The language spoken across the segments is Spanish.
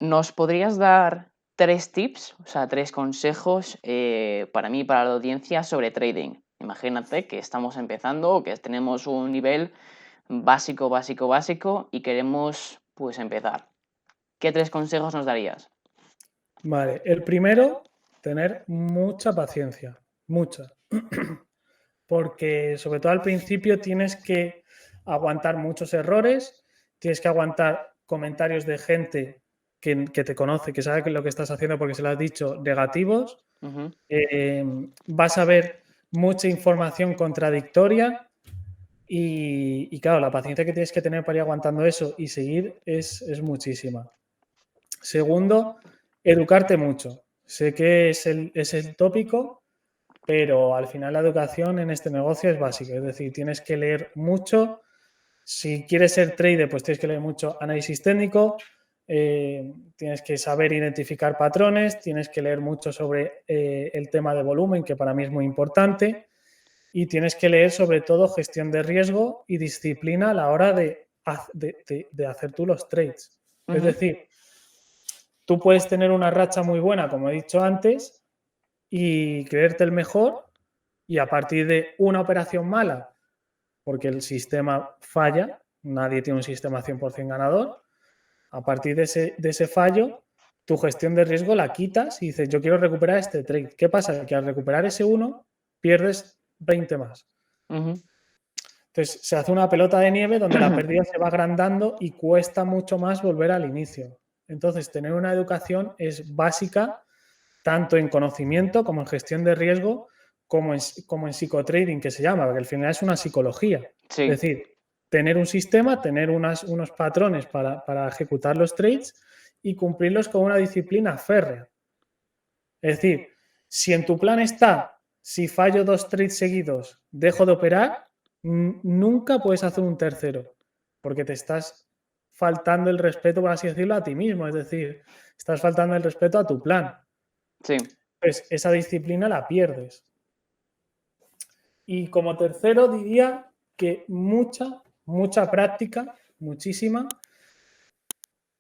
¿Nos podrías dar 3 tips, o sea, 3 consejos, para mí y para la audiencia sobre trading? Imagínate que estamos empezando o que tenemos un nivel básico, básico, básico y queremos, pues, empezar. ¿Qué 3 consejos nos darías? Vale, el primero, tener mucha paciencia, mucha. Porque sobre todo al principio tienes que aguantar muchos errores, tienes que aguantar comentarios de gente que te conoce, que sabe lo que estás haciendo porque se lo has dicho, negativos. Ujú, Vas a ver mucha información contradictoria y claro, la paciencia que tienes que tener para ir aguantando eso y seguir es muchísima. Segundo, educarte mucho. Sé que es el tópico, pero al final la educación en este negocio es básica. Es decir, tienes que leer mucho. Si quieres ser trader, pues tienes que leer mucho análisis técnico, tienes que saber identificar patrones, tienes que leer mucho sobre el tema de volumen, que para mí es muy importante, y tienes que leer sobre todo gestión de riesgo y disciplina a la hora de hacer tú los trades. Es ujú. decir, tú puedes tener una racha muy buena, como he dicho antes, y creerte el mejor, y a partir de una operación mala, porque el sistema falla, nadie tiene un sistema 100% ganador, a partir de ese fallo, tu gestión de riesgo la quitas y dices, yo quiero recuperar este trade. ¿Qué pasa? Que al recuperar ese uno, pierdes 20 más. Ujú. Entonces, se hace una pelota de nieve donde la pérdida se va agrandando y cuesta mucho más volver al inicio. Entonces, tener una educación es básica tanto en conocimiento como en gestión de riesgo, como en psicotrading, que se llama, porque al final es una psicología. Sí. Es decir, tener un sistema, tener unos patrones para ejecutar los trades y cumplirlos con una disciplina férrea. Es decir, si en tu plan está, si fallo 2 trades seguidos, dejo de operar, nunca puedes hacer un tercero, porque te estás faltando el respeto, por así decirlo, a ti mismo. Es decir, estás faltando el respeto a tu plan. Sí. Pues esa disciplina la pierdes. Y como tercero diría que mucha práctica, muchísima,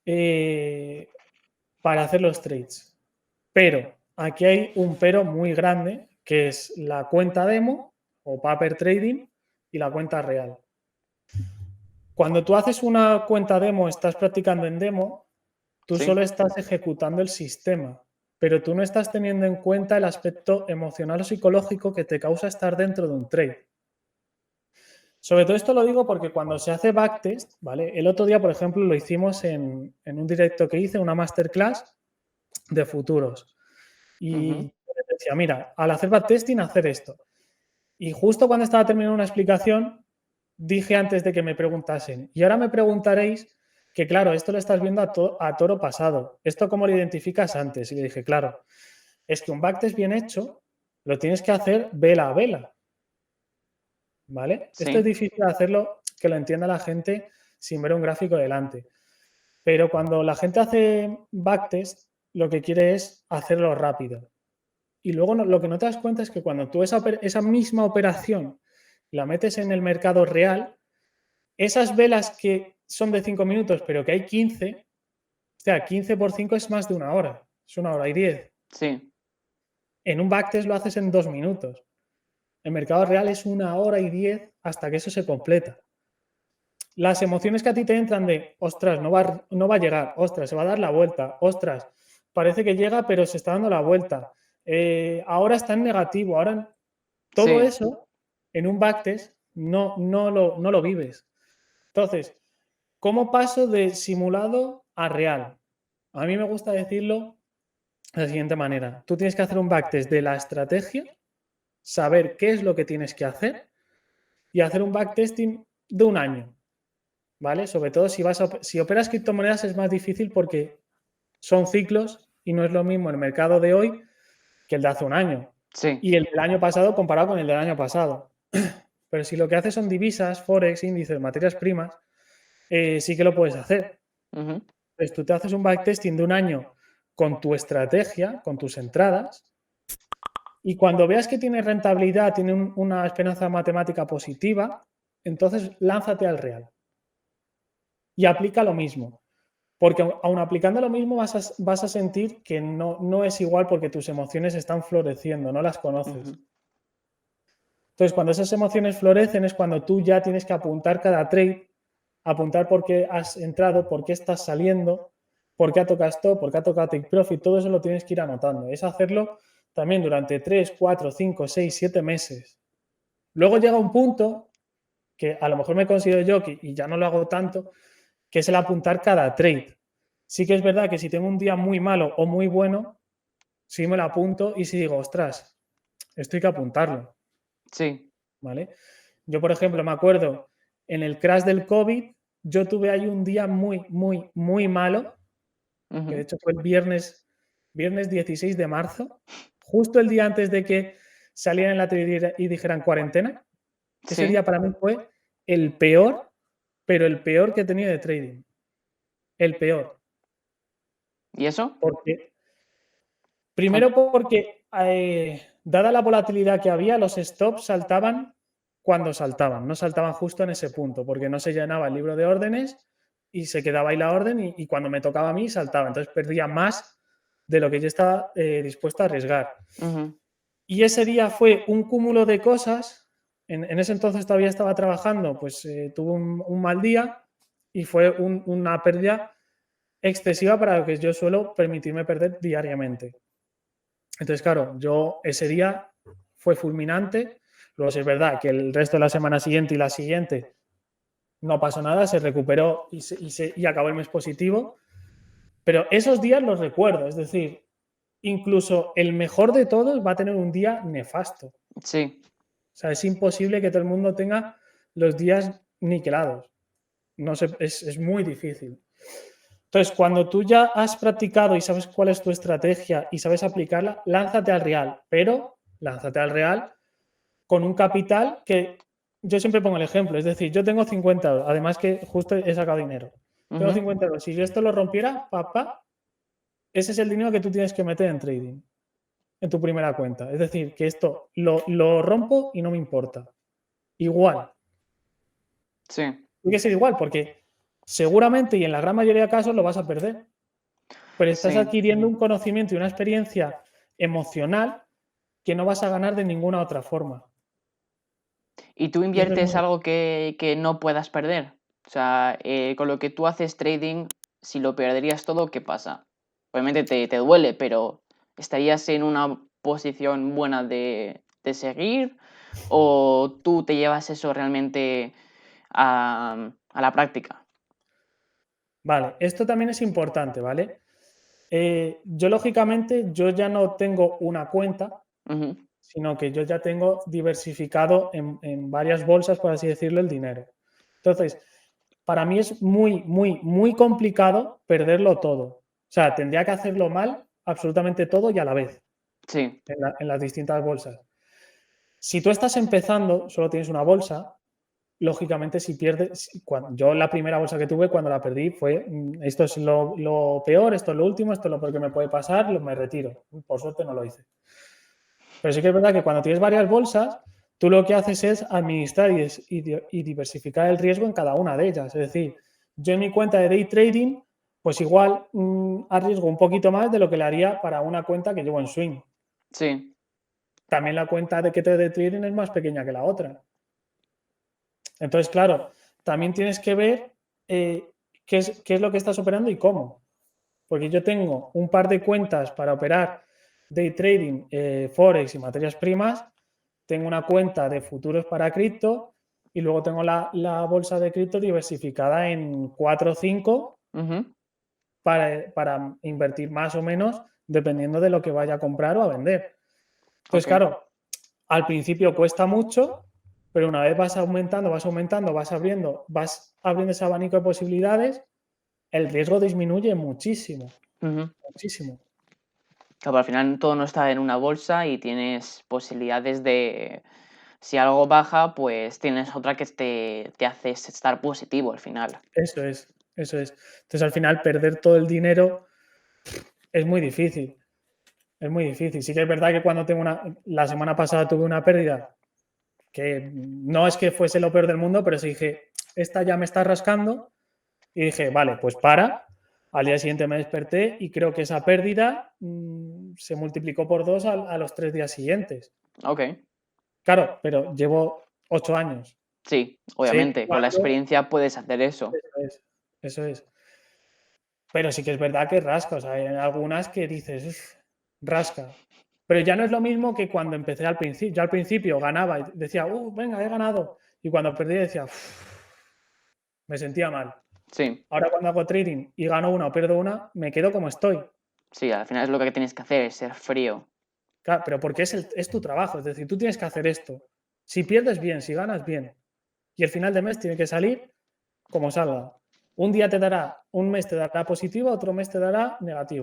eh, para hacer los trades. Pero aquí hay un pero muy grande, que es la cuenta demo o paper trading y la cuenta real. Cuando tú haces una cuenta demo, estás practicando en demo, tú Sí. solo estás ejecutando el sistema, pero tú no estás teniendo en cuenta el aspecto emocional o psicológico que te causa estar dentro de un trade. Sobre todo esto lo digo porque cuando se hace backtest, ¿vale? El otro día, por ejemplo, lo hicimos en un directo que hice, una masterclass de futuros. Y Ujú. yo les decía, mira, al hacer backtesting, hacer esto. Y justo cuando estaba terminando una explicación, dije antes de que me preguntasen, y ahora me preguntaréis que, claro, esto lo estás viendo a toro pasado. ¿Esto cómo lo identificas antes? Y le dije, claro, es que un backtest bien hecho lo tienes que hacer vela a vela. ¿Vale? Esto es Sí. difícil hacerlo que lo entienda la gente sin ver un gráfico delante. Pero cuando la gente hace backtest, lo que quiere es hacerlo rápido. Y luego lo que no te das cuenta es que cuando tú esa misma operación la metes en el mercado real, esas velas que son de 5 minutos, pero que hay 15, o sea, 15 por 5 es más de una hora. Es una hora y 10. Sí. En un backtest lo haces en 2 minutos. En mercado real es una hora y 10 hasta que eso se completa. Las emociones que a ti te entran de, ostras, no va a llegar, ostras, se va a dar la vuelta, ostras, parece que llega pero se está dando la vuelta, ahora está en negativo, ahora todo Sí. eso en un backtest no lo vives. Entonces, ¿cómo paso de simulado a real? A mí me gusta decirlo de la siguiente manera. Tú tienes que hacer un backtest de la estrategia, saber qué es lo que tienes que hacer y hacer un backtesting de un año. ¿Vale? Sobre todo si operas criptomonedas es más difícil porque son ciclos y no es lo mismo el mercado de hoy que el de hace un año Sí. y el del año pasado comparado con el del año pasado. Pero si lo que haces son divisas, forex, índices, materias primas, sí que lo puedes hacer. Ujú. Entonces tú te haces un backtesting de un año con tu estrategia, con tus entradas, y cuando veas que tiene rentabilidad, tiene una esperanza matemática positiva, entonces lánzate al real y aplica lo mismo. Porque aun aplicando lo mismo vas a sentir que no es igual porque tus emociones están floreciendo, no las conoces. Ujú. Entonces, cuando esas emociones florecen es cuando tú ya tienes que apuntar cada trade, apuntar por qué has entrado, por qué estás saliendo, por qué ha tocado stop, por qué ha tocado take profit, todo eso lo tienes que ir anotando. Es hacerlo también durante 3, 4, 5, 6, 7 meses. Luego llega un punto que a lo mejor me considero yo y ya no lo hago tanto, que es el apuntar cada trade. Sí que es verdad que si tengo un día muy malo o muy bueno, sí me lo apunto y si digo, ostras, esto hay que apuntarlo, Sí. ¿vale? Yo, por ejemplo, me acuerdo en el crash del COVID, yo tuve ahí un día muy, muy, muy malo, que de Ujú. hecho fue el viernes 16 de marzo, justo el día antes de que salieran en la tele y dijeran cuarentena. Ese Sí. día para mí fue el peor, pero el peor que he tenido de trading. El peor. ¿Y eso? Porque, Con- primero porque, dada la volatilidad que había, los stops saltaban cuando saltaban, no saltaban justo en ese punto, porque no se llenaba el libro de órdenes y se quedaba ahí la orden y cuando me tocaba a mí saltaba. Entonces perdía más de lo que yo estaba dispuesto a arriesgar. Ujú. Y ese día fue un cúmulo de cosas. En ese entonces todavía estaba trabajando, pues tuve un mal día y fue una pérdida excesiva para lo que yo suelo permitirme perder diariamente. Entonces, claro, yo ese día fue fulminante. Luego, sí es verdad que el resto de la semana siguiente y la siguiente no pasó nada, se recuperó y acabó el mes positivo. Pero esos días los recuerdo, es decir, incluso el mejor de todos va a tener un día nefasto. Sí. O sea, es imposible que todo el mundo tenga los días niquelados. No sé, es muy difícil. Entonces, cuando tú ya has practicado y sabes cuál es tu estrategia y sabes aplicarla, lánzate al real, pero lánzate al real con un capital que yo siempre pongo el ejemplo, es decir, yo tengo 50 euros, además que justo he sacado dinero. Tengo Ujú. 50 euros. Si yo esto lo rompiera, papá, ese es el dinero que tú tienes que meter en trading, en tu primera cuenta. Es decir, que esto lo rompo y no me importa. Igual. Sí. Tiene que ser igual, porque seguramente y en la gran mayoría de casos lo vas a perder. Pero estás Sí. adquiriendo un conocimiento y una experiencia emocional que no vas a ganar de ninguna otra forma. ¿Y tú Y eso es inviertes muy... algo que no puedas perder? O sea, con lo que tú haces trading, si lo perderías todo, ¿qué pasa? Obviamente te duele, pero ¿estarías en una posición buena de seguir? ¿O tú te llevas eso realmente a la práctica? Vale, esto también es importante, ¿vale? Yo, lógicamente, yo ya no tengo una cuenta, Ujú. sino que yo ya tengo diversificado en varias bolsas, por así decirlo, el dinero. Entonces, para mí es muy, muy, muy complicado perderlo todo. O sea, tendría que hacerlo mal absolutamente todo y a la vez Sí. en las distintas bolsas. Si tú estás empezando, solo tienes una bolsa, lógicamente si pierdes, yo la primera bolsa que tuve cuando la perdí fue, esto es lo peor, esto es lo último, esto es lo peor que me puede pasar, me retiro. Por suerte no lo hice. Pero sí que es verdad que cuando tienes varias bolsas, tú lo que haces es administrar y diversificar el riesgo en cada una de ellas. Es decir, yo en mi cuenta de day trading, pues igual arriesgo un poquito más de lo que le haría para una cuenta que llevo en swing. Sí. También la cuenta de trading es más pequeña que la otra. Entonces, claro, también tienes que ver qué es lo que estás operando y cómo. Porque yo tengo un par de cuentas para operar day trading, forex y materias primas. Tengo una cuenta de futuros para cripto y luego tengo la bolsa de cripto diversificada en 4 o 5 Ujú. para invertir más o menos dependiendo de lo que vaya a comprar o a vender. Entonces, Ok. claro, al principio cuesta mucho, pero una vez vas abriendo ese abanico de posibilidades, el riesgo disminuye muchísimo, Ujú. muchísimo. Claro, pero al final todo no está en una bolsa y tienes posibilidades de, si algo baja, pues tienes otra que te hace estar positivo al final. Eso es, eso es. Entonces, al final, perder todo el dinero es muy difícil, es muy difícil. Sí que es verdad que cuando la semana pasada tuve una pérdida que no es que fuese lo peor del mundo, pero sí dije, esta ya me está rascando y dije, vale, pues para. Al día siguiente me desperté y creo que esa pérdida se multiplicó por 2 a los 3 días siguientes. Ok. Claro, pero llevo 8 años. Sí, Sé obviamente, con la cuándo. experiencia puedes hacer eso. Eso es. Eso es. Pero sí que es verdad que rasca. O sea, hay algunas que dices, "Uf, rasca". Pero ya no es lo mismo que cuando empecé al principio. Yo al principio ganaba y decía, venga, he ganado. Y cuando perdí decía, "Uf", me sentía mal. Sí, Ahora cuando hago trading y gano una o pierdo una, me quedo como estoy. sí, al final es lo que tienes que hacer, es ser frío. Claro, pero porque es tu trabajo. Es decir, tú tienes que hacer esto. Si pierdes, bien. Si ganas, bien. Y el final de mes tiene que salir como salga. Un día te dará, un mes te dará positivo, otro mes te dará negativo.